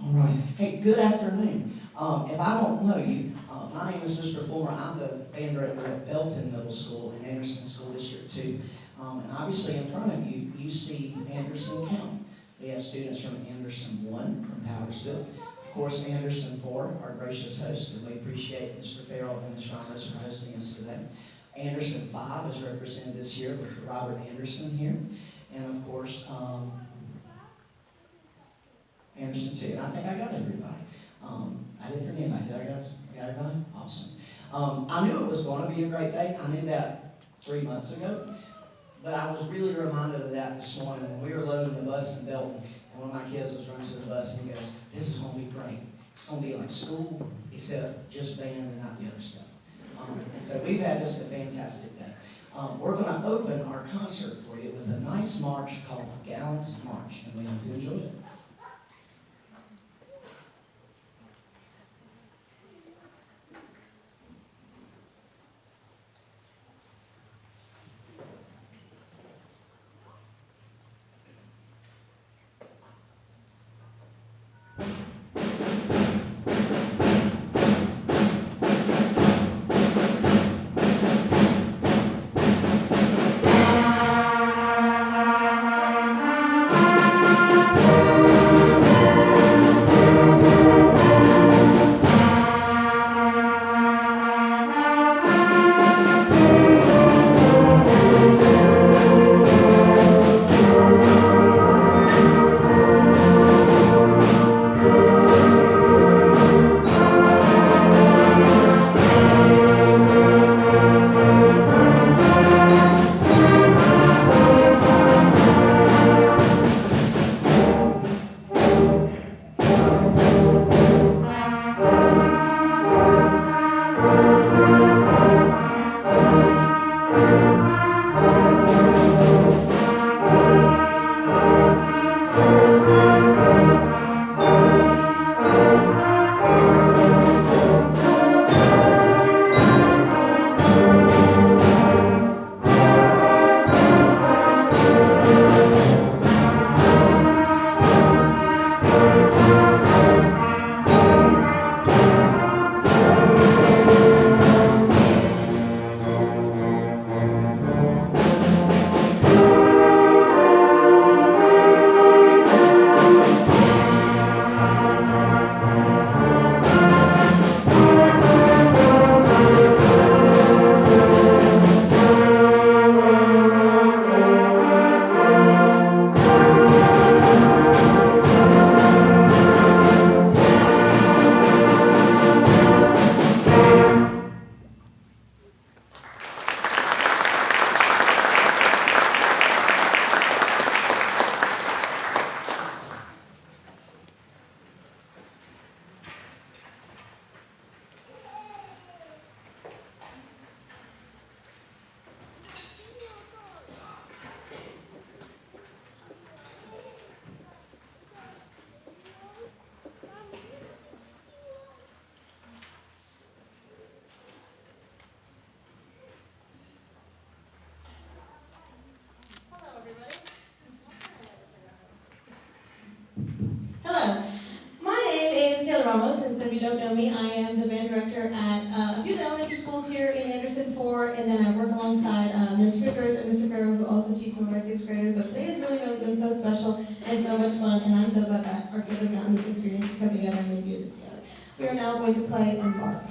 All right. Hey, good afternoon. If I don't know you, my name is Mr. Fulmer. I'm the band director at Belton Middle School in Anderson School District 2. And obviously in front of you, you see Anderson County. We have students from Anderson 1 from Powdersville. Of course, Anderson 4, our gracious host, and we appreciate Mr. Farrell and Ms. Ramos for hosting us today. Anderson 5 is represented this year with Robert Anderson here. And of course, Anderson too. And I think I got everybody. I didn't forget anybody. Did I, guys? I got everybody? Awesome. I knew it was going to be a great day. I knew that 3 months ago. But I was really reminded of that this morning when we were loading the bus in Belton. And one of my kids was running to the bus and he goes, "This is going to be great. It's going to be like school, except just band and not the other stuff." And so we've had just a fantastic day. We're going to open our concert for you with a nice march called Gallant March. And we hope you enjoy it. Hello, my name is Kayla Ramos, and some of you don't know me, I am the band director at a few of the elementary schools here in Anderson 4, and then I work alongside Ms. Strickers and Mr. Farrow, who also teach some of our 6th graders. But today has really been so special and so much fun, and I'm so glad that our kids have gotten this experience to come together and make music together. We are now going to play Embark.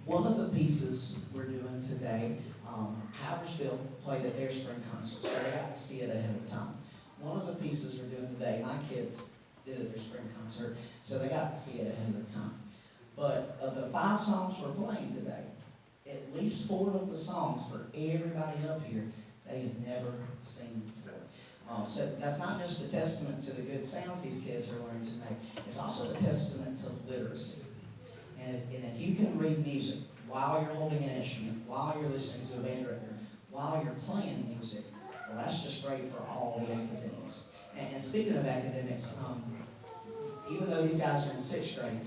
One of the pieces we're doing today, Haversville played at their spring concert, so they got to see it ahead of time. One of the pieces we're doing today, my kids did at their spring concert, so they got to see it ahead of time. But of the 5 songs we're playing today, at least 4 of the songs for everybody up here, they had never seen before. So that's not just a testament to the good sounds these kids are learning to make, it's also a testament to literacy. And if you can read music while you're holding an instrument, while you're listening to a band record, while you're playing music, well, that's just great for all the academics. And speaking of academics, even though these guys are in 6th grade,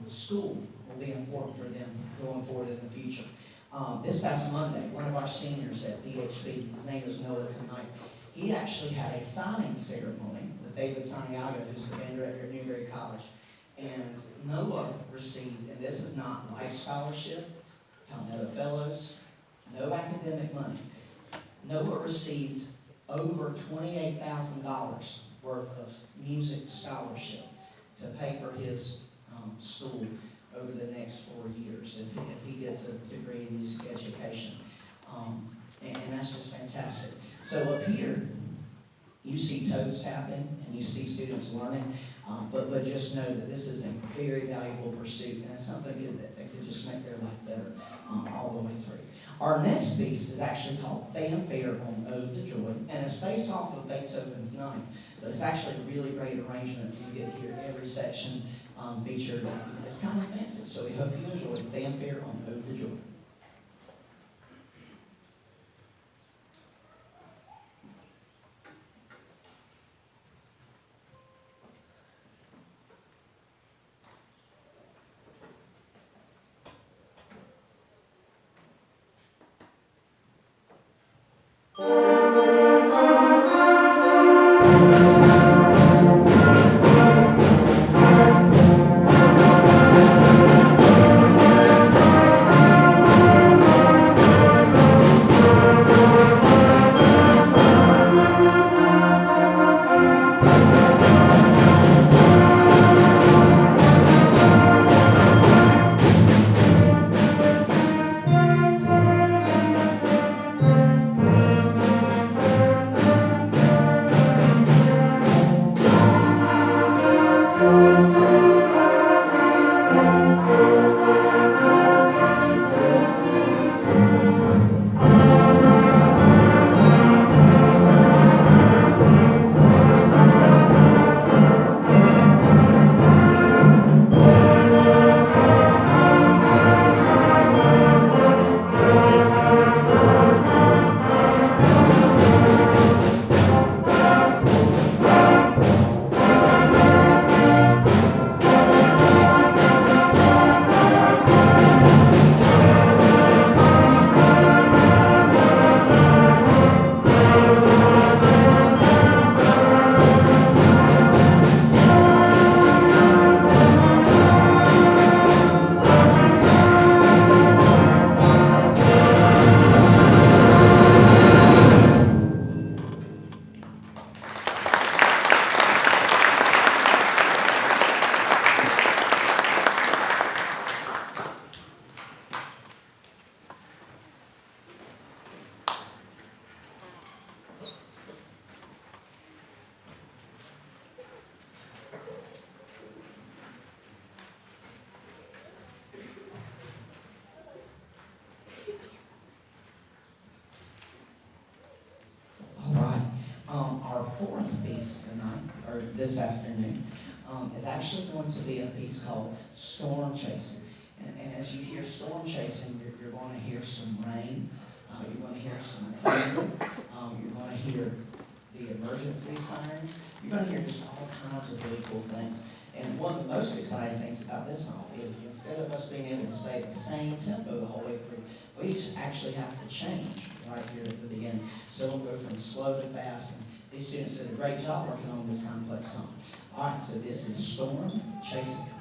school will be important for them going forward in the future. This past Monday, one of our seniors at BHB, his name is Noah Knight, he actually had a signing ceremony with David Santiago, who's the band director at Newberry College. And Noah received, and this is not life scholarship, Palmetto Fellows, no academic money. Noah received over $28,000 worth of music scholarship to pay for his school over the next 4 years as he gets a degree in music education. And that's just fantastic. So up here, you see toes tapping and you see students learning, but just know that this is a very valuable pursuit and it's something that could just make their life better all the way through. Our next piece is actually called Fanfare on Ode to Joy, and it's based off of Beethoven's Ninth, but it's actually a really great arrangement. You get here every section featured. It's kind of fancy, so we hope you enjoy Fanfare on Ode to Joy. Our 4th piece tonight, or this afternoon, is actually going to be a piece called Storm Chasing. And as you hear storm chasing, you're going to hear some rain, you're going to hear some thunder, you're going to hear the emergency sirens, you're going to hear just all kinds of really cool things. And one of the most exciting things about this song is instead of us being able to stay at the same tempo the whole way through, we actually have to change right here at the beginning. So we'll go from slow to fast. And these students did a great job working on this complex song. All right, so this is Storm Chasing.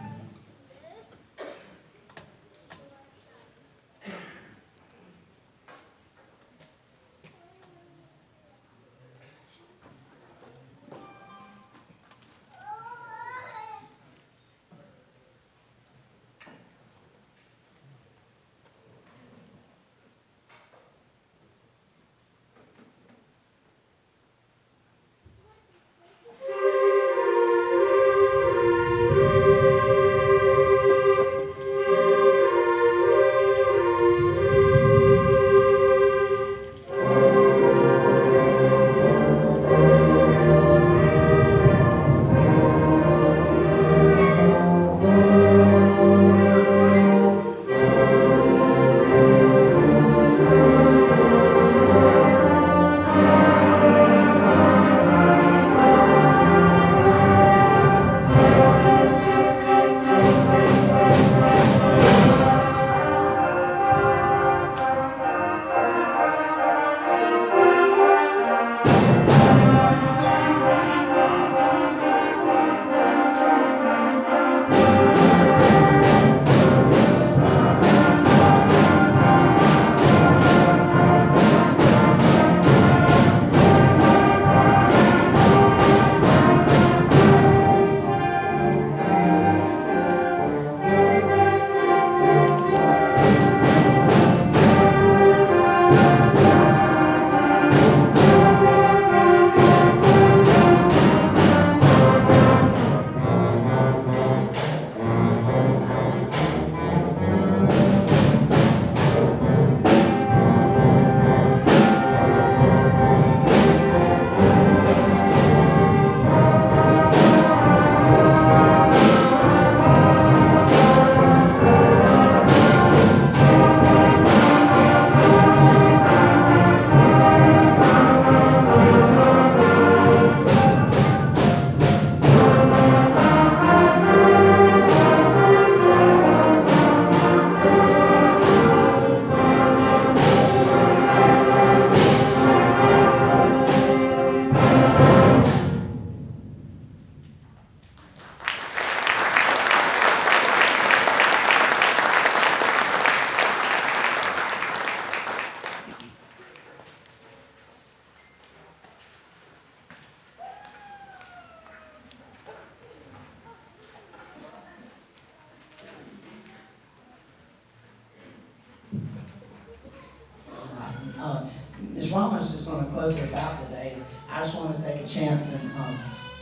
close us out today. I just want to take a chance and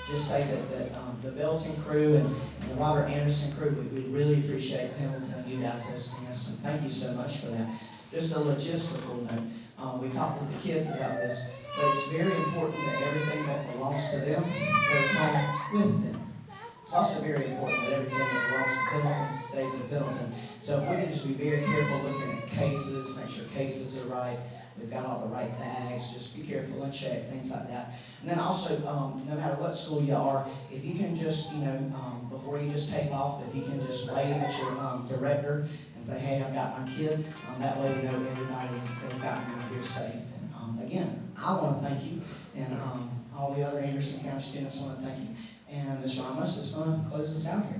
just say that the Belton crew and the Robert Anderson crew, we really appreciate Pendleton and UDAS hosting us, and thank you so much for that. Just a logistical note, we talked with the kids about this, but it's very important that everything that belongs to them goes home with them. It's also very important that everything that belongs to Pendleton stays in Pendleton. So if we can just be very careful looking at cases, make sure cases are right, we've got all the right bags, just be careful and check, things like that. And then also, no matter what school you are, if you can just, before you just take off, if you can just wave at your director and say, hey, I've got my kid, that way we know everybody has gotten out here safe. And again, I want to thank you, and all the other Anderson County students want to thank you. And Ms. Ramos is going to close us out here.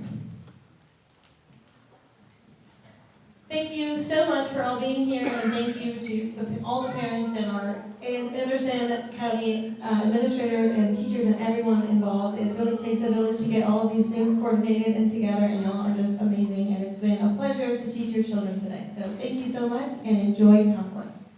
Thank you so much for all being here, and thank you to all the parents and our Anderson County administrators and teachers and everyone involved. It really takes a village to get all of these things coordinated and together, and y'all are just amazing, and it's been a pleasure to teach your children today. So thank you so much, and enjoy Conquest.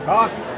Rock.